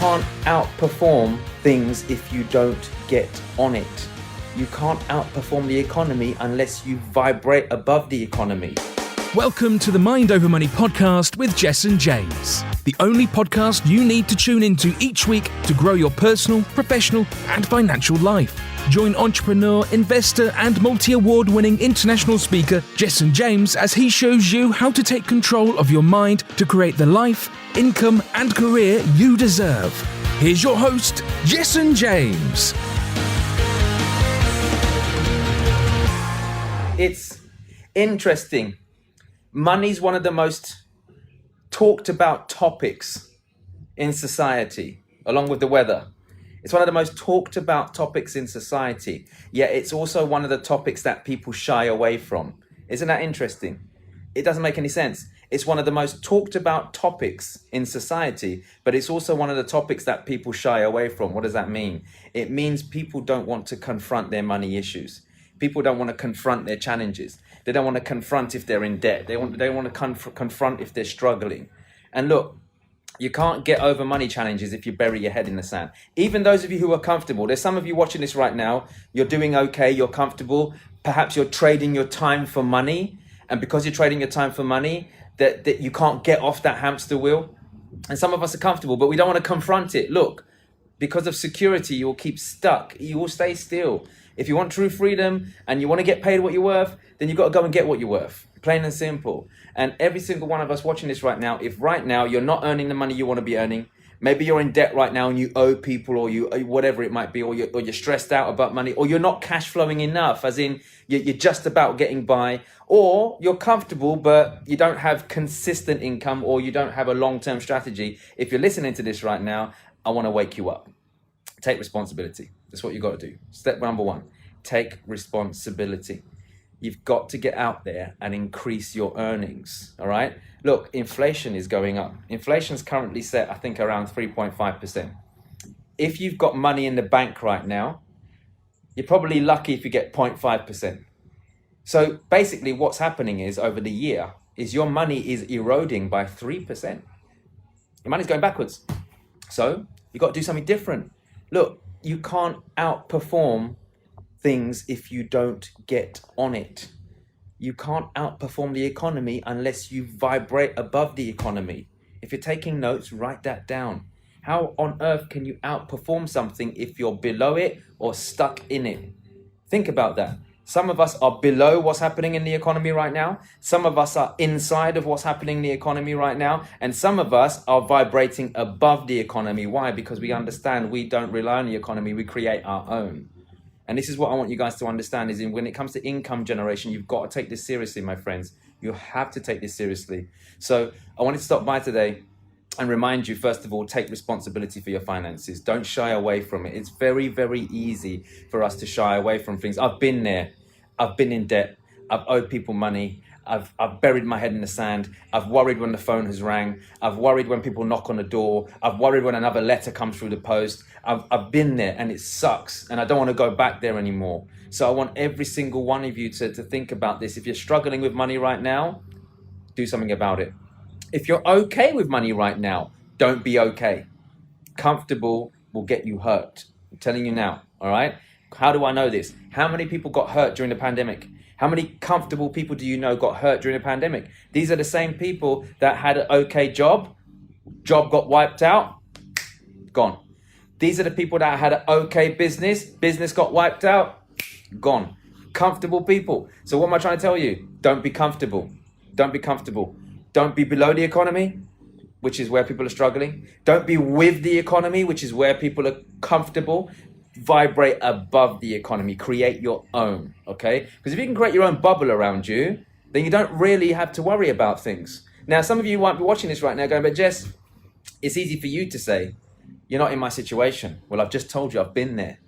can't outperform things if you don't get on it. You can't outperform the economy unless you vibrate above the economy. Welcome to the Mind Over Money podcast with Jessen James, the only podcast you need to tune into each week to grow your personal, professional, and financial life. Join entrepreneur, investor, and multi-award-winning international speaker Jessen James as he shows you how to take control of your mind to create the life, income, and career you deserve. Here's your host, Jessen James. It's interesting. Money's one of the most talked about topics in society, along with the weather. It's one of the most talked about topics in society, yet it's also one of the topics that people shy away from. Isn't that interesting? It doesn't make any sense. It's one of the most talked about topics in society, but it's also one of the topics that people shy away from. What does that mean? It means people don't want to confront their money issues. People don't want to confront their challenges. They don't want to confront if they're in debt. They want to confront if they're struggling. And look, you can't get over money challenges if you bury your head in the sand. Even those of you who are comfortable, there's some of you watching this right now, you're doing okay, you're comfortable. Perhaps you're trading your time for money. And because you're trading your time for money, that you can't get off that hamster wheel. And some of us are comfortable, but we don't want to confront it. Look, because of security, you will keep stuck. You will stay still. If you want true freedom and you want to get paid what you're worth, then you've got to go and get what you're worth. Plain and simple. And every single one of us watching this right now, if right now you're not earning the money you want to be earning, maybe you're in debt right now and you owe people, or you whatever it might be, or you're stressed out about money, or you're not cash flowing enough, as in you're just about getting by, or you're comfortable but you don't have consistent income, or you don't have a long-term strategy. If you're listening to this right now, I want to wake you up. Take responsibility. That's what you got to do. Step number one, take responsibility. You've got to get out there and increase your earnings, all right? Look, inflation is going up. Inflation's currently set, I think, around 3.5%. If you've got money in the bank right now, you're probably lucky if you get 0.5%. So basically what's happening is, over the year, is your money is eroding by 3%. Your money's going backwards. So you've got to do something different. Look, you can't outperform things if you don't get on it. You can't outperform the economy unless you vibrate above the economy. If you're taking notes, write that down. How on earth can you outperform something if you're below it or stuck in it? Think about that. Some of us are below what's happening in the economy right now. Some of us are inside of what's happening in the economy right now. And some of us are vibrating above the economy. Why? Because we understand we don't rely on the economy, we create our own. And this is what I want you guys to understand, is when it comes to income generation, you've got to take this seriously, my friends. You have to take this seriously. So I wanted to stop by today and remind you, first of all, take responsibility for your finances. Don't shy away from it. It's very, very easy for us to shy away from things. I've been there. I've been in debt. I've owed people money. I've buried my head in the sand. I've worried when the phone has rang. I've worried when people knock on the door. I've worried when another letter comes through the post. I've been there, and it sucks, and I don't want to go back there anymore. So I want every single one of you to think about this. If you're struggling with money right now, do something about it. If you're okay with money right now, don't be okay. Comfortable will get you hurt. I'm telling you now, all right? How do I know this? How many people got hurt during the pandemic? How many comfortable people do you know got hurt during the pandemic? These are the same people that had an okay job got wiped out, gone. These are the people that had an okay business got wiped out, gone. Comfortable people. So what am I trying to tell you? Don't be comfortable. Don't be comfortable. Don't be below the economy, which is where people are struggling. Don't be with the economy, which is where people are comfortable. Vibrate above the economy. Create your own, okay? Because if you can create your own bubble around you, then you don't really have to worry about things. Now, some of you might be watching this right now going, but Jess, it's easy for you to say, you're not in my situation. Well, I've just told you, I've been there.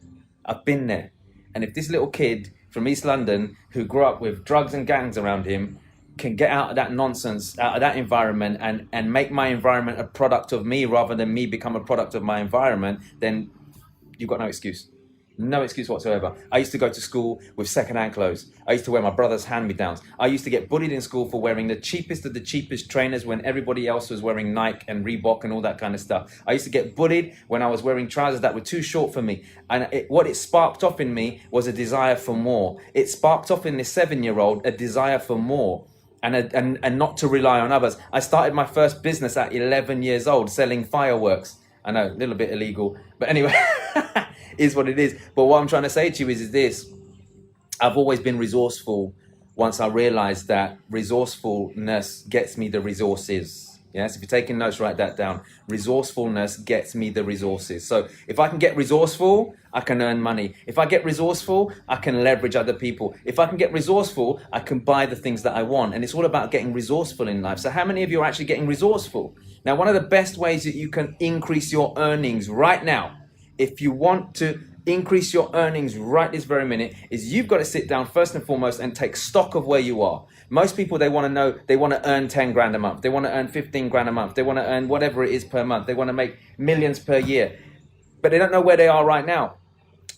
I've been there. And if this little kid from East London who grew up with drugs and gangs around him can get out of that nonsense, out of that environment, and make my environment a product of me rather than me become a product of my environment, then you've got no excuse. No excuse whatsoever. I used to go to school with second-hand clothes. I used to wear my brother's hand-me-downs. I used to get bullied in school for wearing the cheapest of the cheapest trainers when everybody else was wearing Nike and Reebok and all that kind of stuff. I used to get bullied when I was wearing trousers that were too short for me. And what it sparked off in me was a desire for more. It sparked off in this 7-year-old a desire for more. And not to rely on others. I started my first business at 11 years old, selling fireworks. I know, a little bit illegal, but anyway, is what it is. But what I'm trying to say to you is this: I've always been resourceful. Once I realized that resourcefulness gets me the resources. Yes, if you're taking notes, write that down. Resourcefulness gets me the resources. So if I can get resourceful, I can earn money. If I get resourceful, I can leverage other people. If I can get resourceful, I can buy the things that I want. And it's all about getting resourceful in life. So how many of you are actually getting resourceful? Now, one of the best ways that you can increase your earnings right now, if you want to increase your earnings right this very minute, is you've got to sit down first and foremost and take stock of where you are. Most people, they want to know, they want to earn 10 grand a month. They want to earn 15 grand a month. They want to earn whatever it is per month. They want to make millions per year, but they don't know where they are right now.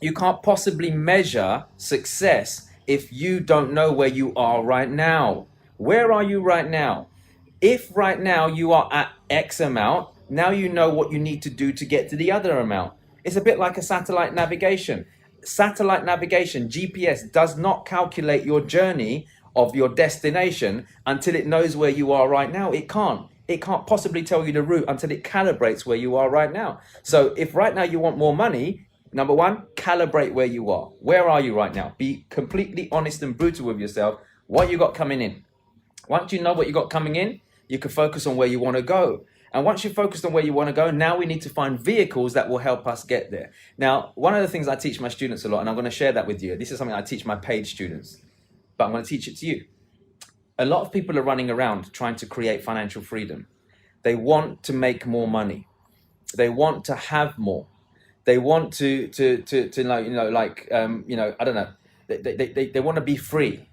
You can't possibly measure success if you don't know where you are right now. Where are you right now? If right now you are at X amount, now you know what you need to do to get to the other amount. It's a bit like a satellite navigation. Satellite navigation, GPS, does not calculate your journey of your destination until it knows where you are right now. It can't. It can't possibly tell you the route until it calibrates where you are right now. So if right now you want more money, number one, calibrate where you are. Where are you right now? Be completely honest and brutal with yourself. What you got coming in? Once you know what you got coming in, you can focus on where you want to go. And once you're focused on where you want to go, now we need to find vehicles that will help us get there. Now, one of the things I teach my students a lot, and I'm going to share that with you. This is something I teach my paid students, but I'm going to teach it to you. A lot of people are running around trying to create financial freedom. They want to make more money. They want to have more. They want to I don't know. They want to be free.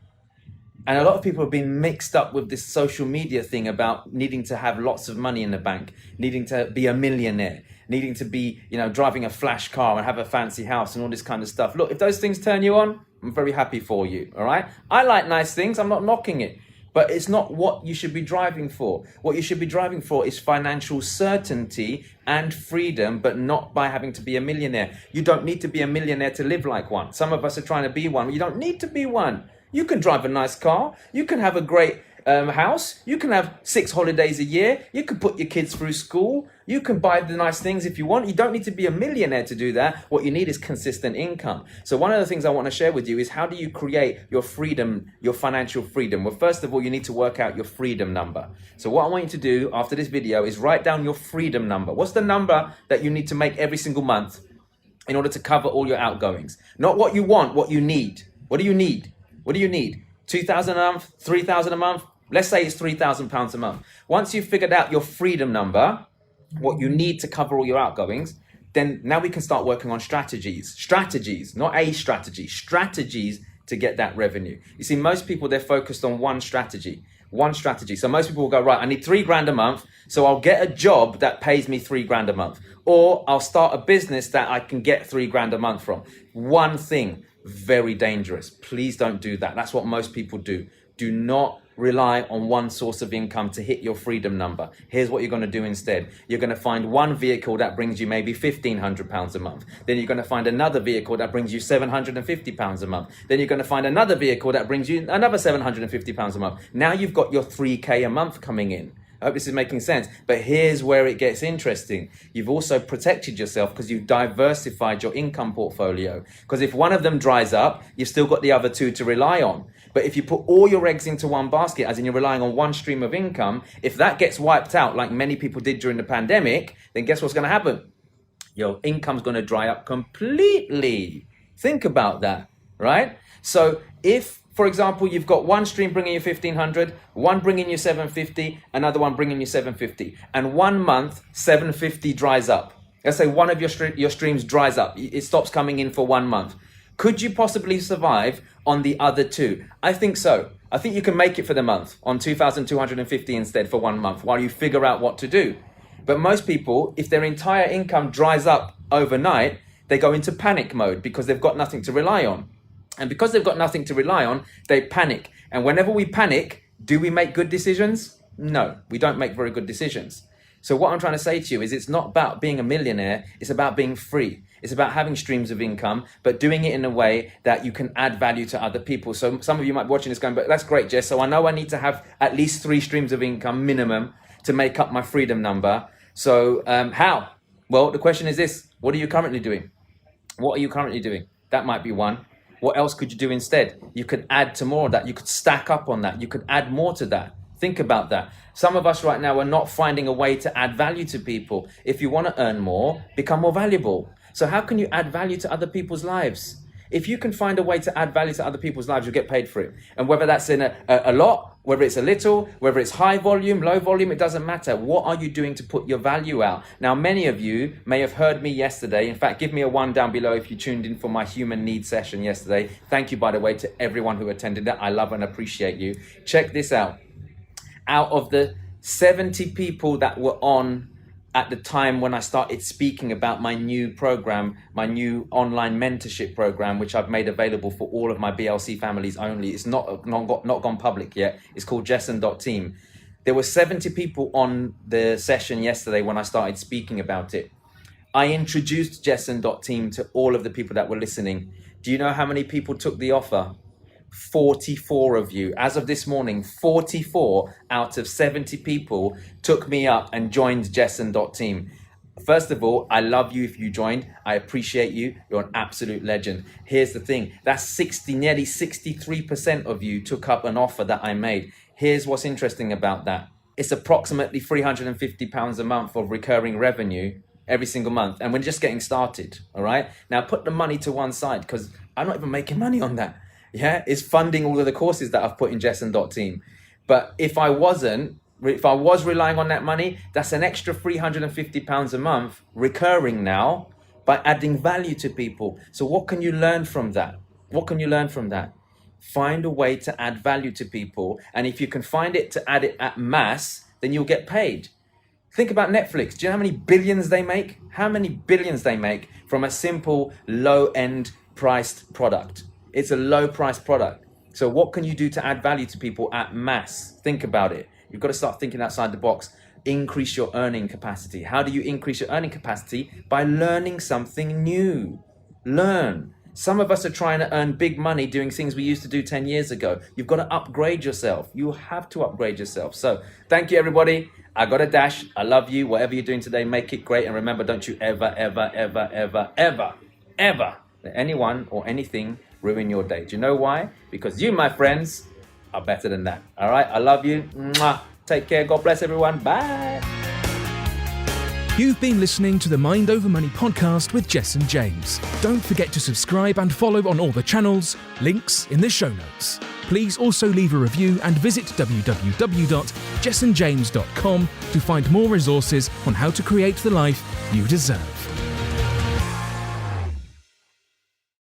And a lot of people have been mixed up with this social media thing about needing to have lots of money in the bank, needing to be a millionaire, needing to be, driving a flash car and have a fancy house and all this kind of stuff. Look, if those things turn you on, I'm very happy for you, all right? I like nice things, I'm not knocking it, but it's not what you should be driving for. What you should be driving for is financial certainty and freedom, but not by having to be a millionaire. You don't need to be a millionaire to live like one. Some of us are trying to be one. You don't need to be one. You can drive a nice car. You can have a great house. You can have 6 holidays a year. You can put your kids through school. You can buy the nice things if you want. You don't need to be a millionaire to do that. What you need is consistent income. So one of the things I want to share with you is, how do you create your freedom, your financial freedom? Well, first of all, you need to work out your freedom number. So what I want you to do after this video is write down your freedom number. What's the number that you need to make every single month in order to cover all your outgoings? Not what you want, what you need. What do you need? What do you need? 2,000 a month, 3,000 a month? Let's say it's £3,000 a month. Once you've figured out your freedom number, what you need to cover all your outgoings, then now we can start working on strategies. Strategies, not a strategy, strategies to get that revenue. You see, most people, they're focused on one strategy. So most people will go, right, I need 3 grand a month, so I'll get a job that pays me 3 grand a month. Or I'll start a business that I can get 3 grand a month from. One thing. Very dangerous. Please don't do that. That's what most people do. Do not rely on one source of income to hit your freedom number. Here's what you're going to do instead. You're going to find one vehicle that brings you maybe £1,500 a month. Then you're going to find another vehicle that brings you £750 a month. Then you're going to find another vehicle that brings you another £750 a month. Now you've got your 3K a month coming in. I hope this is making sense. But here's where it gets interesting. You've also protected yourself because you've diversified your income portfolio. Because if one of them dries up, you've still got the other 2 to rely on. But if you put all your eggs into one basket, as in you're relying on one stream of income, if that gets wiped out like many people did during the pandemic, then guess what's going to happen? Your income's going to dry up completely. Think about that, right? So if, for example, you've got one stream bringing you 1,500, one bringing you 750, another one bringing you 750, and 1 month 750 dries up. Let's say one of your streams dries up. It stops coming in for 1 month. Could you possibly survive on the other 2? I think so. I think you can make it for the month on 2,250 instead for 1 month while you figure out what to do. But most people, if their entire income dries up overnight, they go into panic mode because they've got nothing to rely on. And because they've got nothing to rely on, they panic. And whenever we panic, do we make good decisions? No, we don't make very good decisions. So what I'm trying to say to you is it's not about being a millionaire, it's about being free. It's about having streams of income, but doing it in a way that you can add value to other people. So some of you might be watching this going, but that's great, Jess. So I know I need to have at least 3 streams of income minimum to make up my freedom number. So how? Well, the question is this: what are you currently doing? What are you currently doing? That might be one. What else could you do instead? You could add to more of that. You could stack up on that. You could add more to that. Think about that. Some of us right now are not finding a way to add value to people. If you want to earn more, become more valuable. So how can you add value to other people's lives? If you can find a way to add value to other people's lives, you'll get paid for it. And whether that's in a lot, whether it's a little, whether it's high volume, low volume, it doesn't matter. What are you doing to put your value out? Now, many of you may have heard me yesterday. In fact, give me a 1 down below if you tuned in for my human needs session yesterday. Thank you, by the way, to everyone who attended that. I love and appreciate you. Check this out. Out of the 70 people that were on at the time when I started speaking about my new program, my new online mentorship program, which I've made available for all of my BLC families only. It's not gone public yet. It's called Jessen.team. There were 70 people on the session yesterday when I started speaking about it. I introduced Jessen.team to all of the people that were listening. Do you know how many people took the offer? 44 of you. As of this morning, 44 out of 70 people took me up and joined Jessen.team. First of all, I love you if you joined. I appreciate you. You're an absolute legend. Here's the thing. That's nearly 63% of you took up an offer that I made. Here's what's interesting about that. It's approximately £350 a month of recurring revenue every single month. And we're just getting started. All right. Now put the money to one side because I'm not even making money on that. Yeah, it's funding all of the courses that I've put in Jessen.team. But if I was relying on that money, that's an extra £350 a month recurring now by adding value to people. So what can you learn from that? What can you learn from that? Find a way to add value to people. And if you can find it to add it at mass, then you'll get paid. Think about Netflix. Do you know how many billions they make? How many billions they make from a simple low-end priced product? It's a low price product. So what can you do to add value to people at mass? Think about it. You've got to start thinking outside the box. Increase your earning capacity. How do you increase your earning capacity? By learning something new. Learn. Some of us are trying to earn big money doing things we used to do 10 years ago. You've got to upgrade yourself. You have to upgrade yourself. So thank you, everybody. I got a dash. I love you. Whatever you're doing today, make it great. And remember, don't you ever let anyone or anything ruin your day. Do you know why? Because you, my friends, are better than that. All right. I love you. Mwah. Take care. God bless everyone. Bye. You've been listening to the Mind Over Money podcast with Jessen James. Don't forget to subscribe and follow on all the channels, links in the show notes. Please also leave a review and visit www.jessenjames.com to find more resources on how to create the life you deserve.